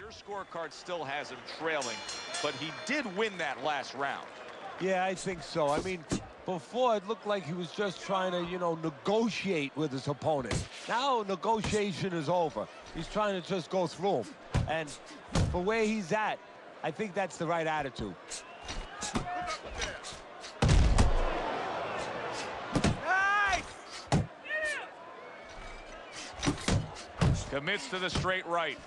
Your scorecard still has him trailing, but he did win that last round. Yeah, I think so. I mean, before it looked like he was just trying to, negotiate with his opponent. Now negotiation is over. He's trying to just go through him. And for where he's at, I think that's the right attitude. Commits to the straight right.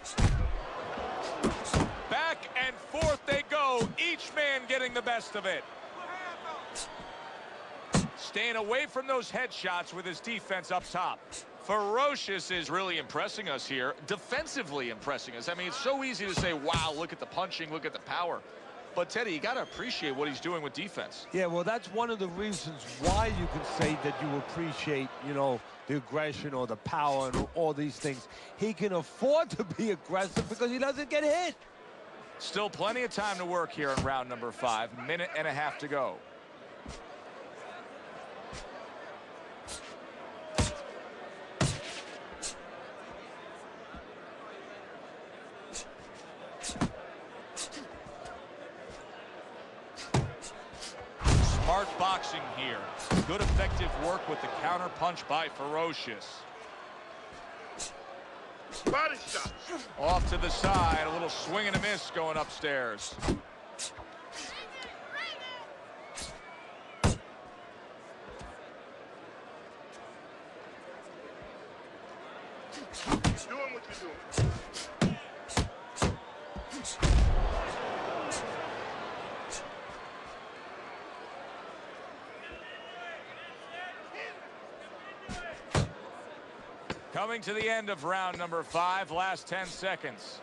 Back and forth they go, each man getting the best of it. Staying away from those headshots with his defense up top. Ferocious is really impressing us here, defensively impressing us. I mean, it's so easy to say, wow, look at the punching, look at the power. But, Teddy, you got to appreciate what he's doing with defense. Yeah, well, that's one of the reasons why you can say that you appreciate, the aggression or the power and all these things. He can afford to be aggressive because he doesn't get hit. Still plenty of time to work here in round number 5. Minute and a half to go. Smart boxing here. Good effective work with the counter punch by Ferocious. Body shot. Off to the side, a little swing and a miss going upstairs. Doing what you're doing. Coming to the end of round number 5, last 10 seconds.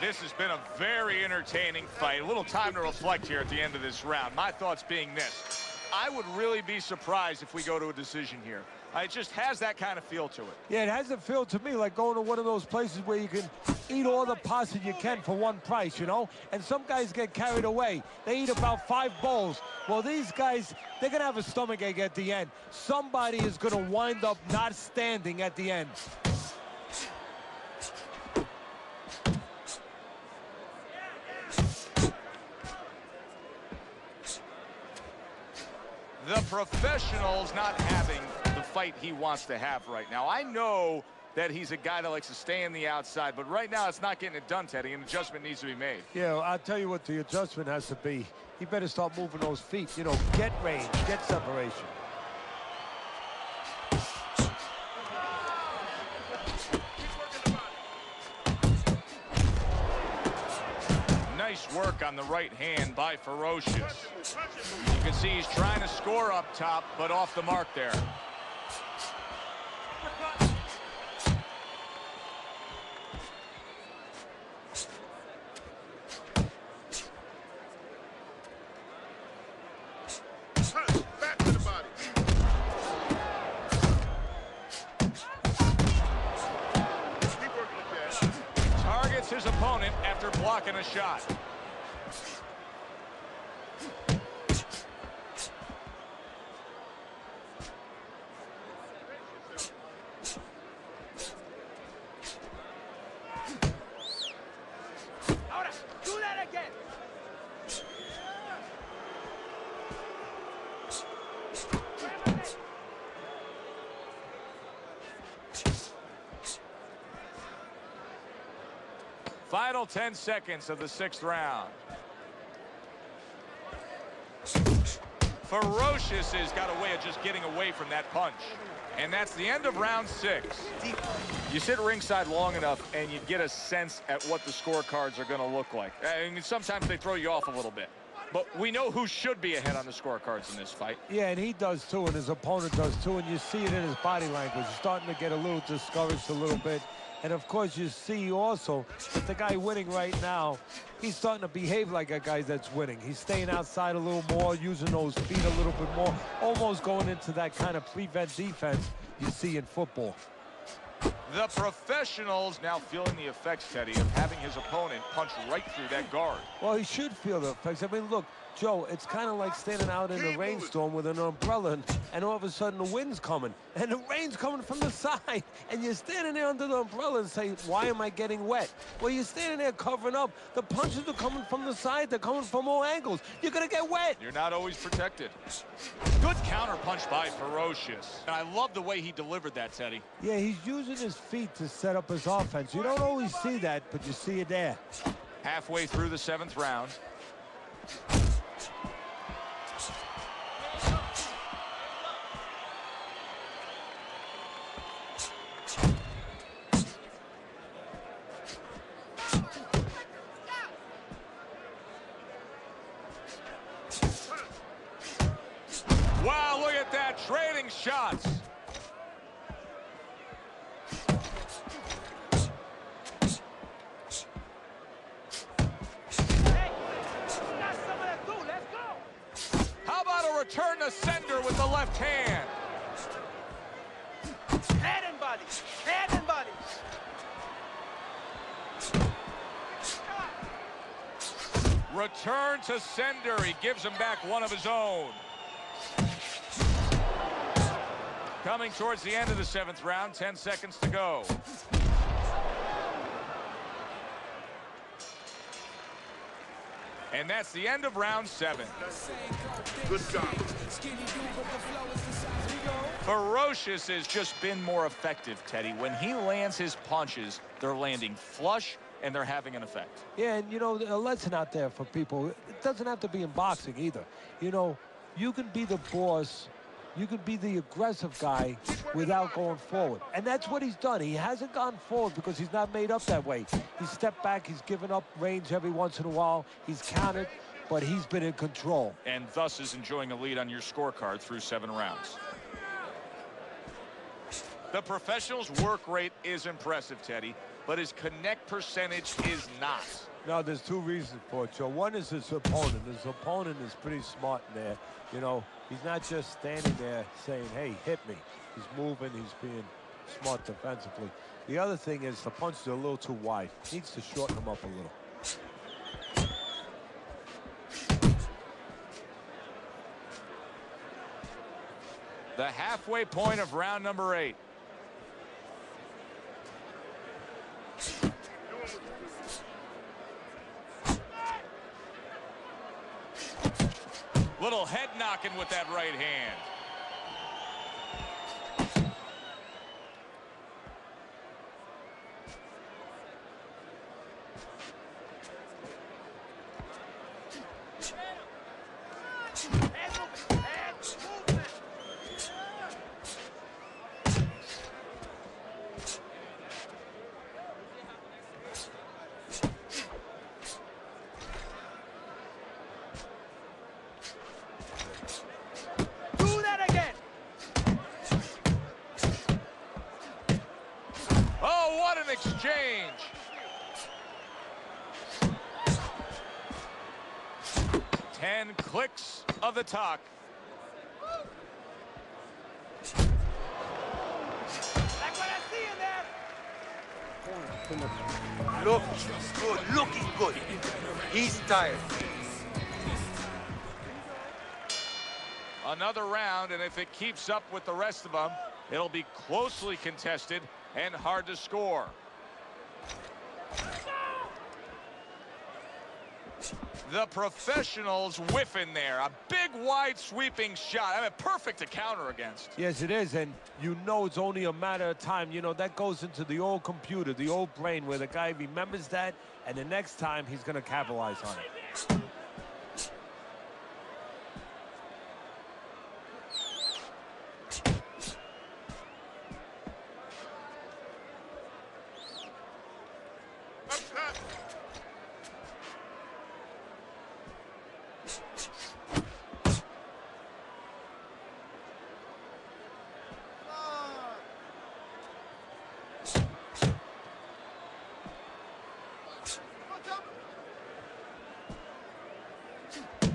This has been a very entertaining fight. A little time to reflect here at the end of this round. My thoughts being this. I would really be surprised if we go to a decision here. It just has that kind of feel to it. Yeah, it has a feel to me like going to one of those places where you can eat all the pasta you can for one price, And some guys get carried away. They eat about 5 bowls. Well, these guys, they're going to have a stomachache at the end. Somebody is going to wind up not standing at the end. The professional's not having the fight he wants to have right now. I know that he's a guy that likes to stay on the outside, but right now it's not getting it done, Teddy. An adjustment needs to be made. Yeah, I'll tell you what the adjustment has to be. He better start moving those feet, get range, get separation. Nice work on the right hand by Ferocious. You can see he's trying to score up top, but off the mark there. Back to the body. Keep working with that. Targets his opponent after blocking a shot. Do that again. Final 10 seconds of the 6th round. Ferocious has got a way of just getting away from that punch. And that's the end of round 6. You sit ringside long enough and you get a sense at what the scorecards are going to look like. I mean, sometimes they throw you off a little bit. But we know who should be ahead on the scorecards in this fight. Yeah, and he does too, and his opponent does too, and you see it in his body language. He's starting to get a little discouraged a little bit. And, of course, you see also that the guy winning right now, he's starting to behave like a guy that's winning. He's staying outside a little more, using those feet a little bit more, almost going into that kind of prevent defense you see in football. The professional's now feeling the effects, Teddy, of having his opponent punch right through that guard. Well, he should feel the effects. I mean, look, Joe, it's kind of like standing out in a rainstorm with an umbrella, and all of a sudden the wind's coming, and the rain's coming from the side, and you're standing there under the umbrella and say, why am I getting wet? Well, you're standing there covering up. The punches are coming from the side. They're coming from all angles. You're going to get wet. You're not always protected. Good counter punch by Ferocious. And I love the way he delivered that, Teddy. Yeah, he's using his feet to set up his offense. You don't always see that, but you see it there. Halfway through the 7th round. Wow, look at that, trading shots. Hey, we got something to do. Let's go. How about a return to sender with the left hand? Head and body. Head and body. Return to sender. He gives him back one of his own. Coming towards the end of the 7th round, 10 seconds to go. And that's the end of round 7. Good job. Ferocious has just been more effective, Teddy. When he lands his punches, they're landing flush and they're having an effect. Yeah, and, you know, a lesson out there for people. It doesn't have to be in boxing either. You know, you can be the boss. You can be the aggressive guy without going forward. And that's what he's done. He hasn't gone forward because he's not made up that way. He's stepped back. He's given up range every once in a while. He's countered, but he's been in control. And thus is enjoying a lead on your scorecard through 7 rounds. The professional's work rate is impressive, Teddy, but his connect percentage is not. No, there's 2 reasons for it, Joe. One is his opponent. His opponent is pretty smart in there. You know, he's not just standing there saying, hey, hit me. He's moving. He's being smart defensively. The other thing is the punches are a little too wide. He needs to shorten them up a little. The halfway point of round number 8. Little head knocking with that right hand. Exchange. Ten clicks of the talk. Like what I see in there. Look good, looking good. He's tired. Another round, and if it keeps up with the rest of them, it'll be closely contested and hard to score. The professionals whiffing there. A big, wide, sweeping shot. I mean, perfect to counter against. Yes, it is, and you know it's only a matter of time. You know, that goes into the old computer, the old brain, where the guy remembers that, and the next time he's going to capitalize on it.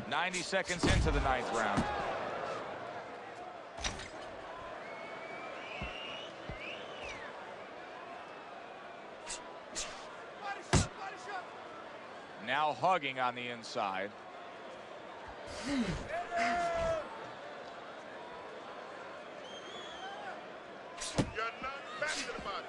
.90 seconds into the 9th round. Body shot, body shot. Now hugging on the inside. You're not back to the body.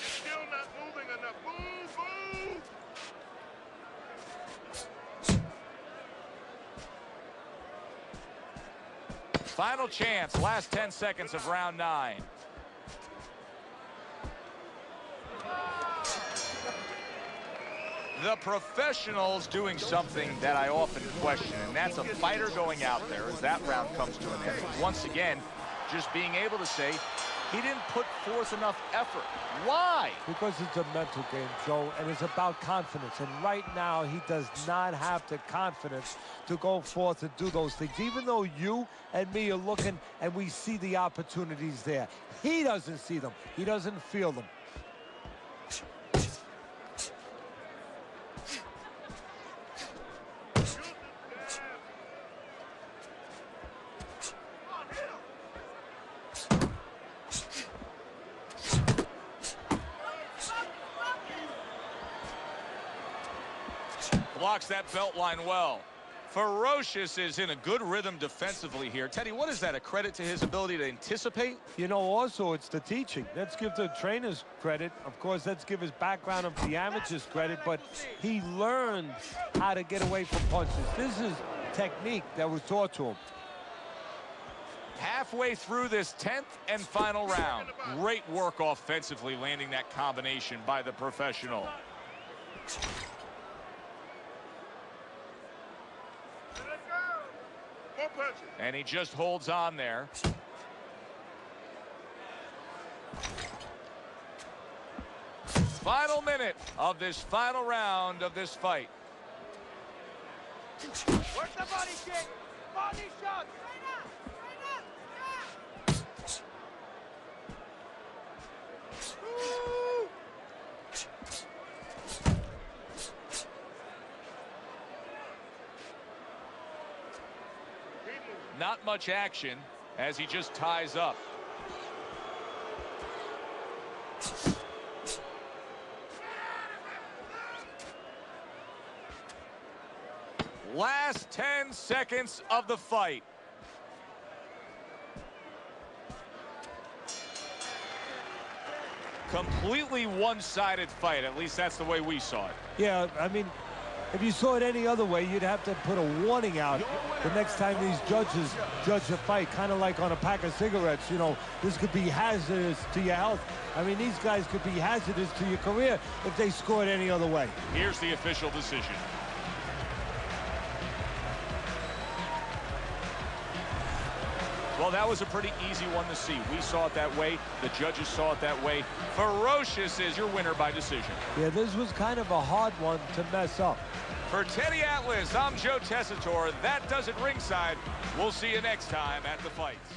Still not moving enough. Move, move. Final chance, last 10 seconds of round 9. The professionals doing something that I often question, and that's a fighter going out there as that round comes to an end. Once again, just being able to say he didn't put forth enough effort. Why? Because it's a mental game, Joe, and it's about confidence. And right now, he does not have the confidence to go forth and do those things. Even though you and me are looking and we see the opportunities there, he doesn't see them. He doesn't feel them. Blocks that belt line well. Ferocious is in a good rhythm defensively here. Teddy, what is that, a credit to his ability to anticipate? You know, also, it's the teaching. Let's give the trainers credit. Of course, let's give his background of the amateurs credit, but he learned how to get away from punches. This is technique that was taught to him. Halfway through this 10th and final round. Great work offensively, landing that combination by the professional. And he just holds on there. Final minute of this final round of this fight. Work the body kick. Body shot. Not much action as he just ties up. Last 10 seconds of the fight. Completely one-sided fight. At least that's the way we saw it. Yeah, I mean, if you saw it any other way, you'd have to put a warning out the next time these judges judge a fight, kind of like on a pack of cigarettes. You know, this could be hazardous to your health. I mean, these guys could be hazardous to your career if they scored any other way. Here's the official decision. Well, that was a pretty easy one to see. We saw it that way. The judges saw it that way. Ferocious is your winner by decision. Yeah, this was kind of a hard one to mess up. For Teddy Atlas, I'm Joe Tessitore. That does it ringside. We'll see you next time at the fights.